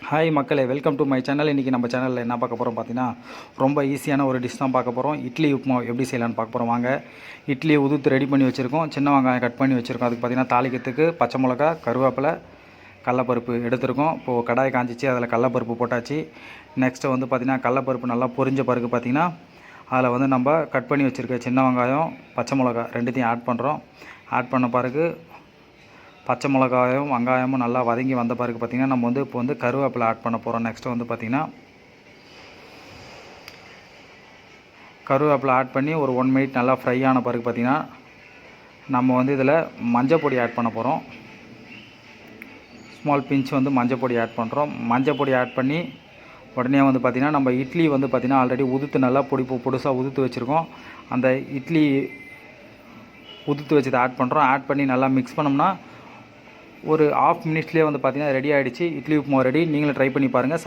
Hi மக்களே, welcome to my channel. இன்றைக்கி நம்ம சேனலில் என்ன பார்க்க போகிறோம் பார்த்தீங்கன்னா, ரொம்ப ஈஸியான ஒரு டிஷ் தான் பார்க்க போகிறோம். இட்லி உப்புமா எப்படி செய்யலான்னு பார்க்க போகிறோம். வாங்க. இட்லியை உதுத்து ரெடி பண்ணி வச்சுருக்கோம். சின்ன வெங்காயம் கட் பண்ணி வச்சுருக்கோம். அதுக்கு பார்த்திங்கன்னா தாளிக்கிறதுக்கு பச்சை மிளகா, கருவேப்பிலை, கடலப்பருப்பு எடுத்துருக்கோம். இப்போது கடாயை காஞ்சிச்சு, அதில் கடலப்பருப்பு போட்டாச்சு. நெக்ஸ்ட்டு வந்து பார்த்திங்கன்னா கடலப்பருப்பு நல்லா பொரிஞ்ச பிறகு பார்த்திங்கன்னா அதில் வந்து நம்ம கட் பண்ணி வச்சுருக்க சின்ன வெங்காயம், பச்சை மிளகா ரெண்டுத்தையும் ஆட் பண்ணுறோம். ஆட் பண்ண பிறகு பச்சை மிளகாயும் வெங்காயமும் நல்லா வதங்கி வந்த பிறகு பார்த்திங்கன்னா நம்ம வந்து இப்போ வந்து கருவேப்பிலை ஆட் பண்ண போகிறோம். நெக்ஸ்ட்டு வந்து பார்த்திங்கன்னா கருவேப்பிலை ஆட் பண்ணி ஒரு 1 மினிட் நல்லா ஃப்ரை ஆன பிறகு பார்த்திங்கன்னா நம்ம வந்து இதில் மஞ்சள் பொடி ஆட் பண்ண போகிறோம். ஸ்மால் பிஞ்ச் வந்து மஞ்சள் பொடி ஆட் பண்ணுறோம். மஞ்சள் பொடி ஆட் பண்ணி உடனே வந்து பார்த்திங்கன்னா நம்ம இட்லி வந்து பார்த்திங்கன்னா ஆல்ரெடி உதுத்து நல்லா பொடிசாக உதுத்து வச்சுருக்கோம். அந்த இட்லி உதுத்து வச்சதை ஆட் பண்ணுறோம். ஆட் பண்ணி நல்லா மிக்ஸ் பண்ணோம்னா ஒரு 1/2 மினிட்ஸ்லேயே வந்து பார்த்திங்கன்னா ரெடி ஆகிடுச்சு. இட்லி உப்புமா ரெடி. நீங்களும் ட்ரை பண்ணி பாருங்கள்.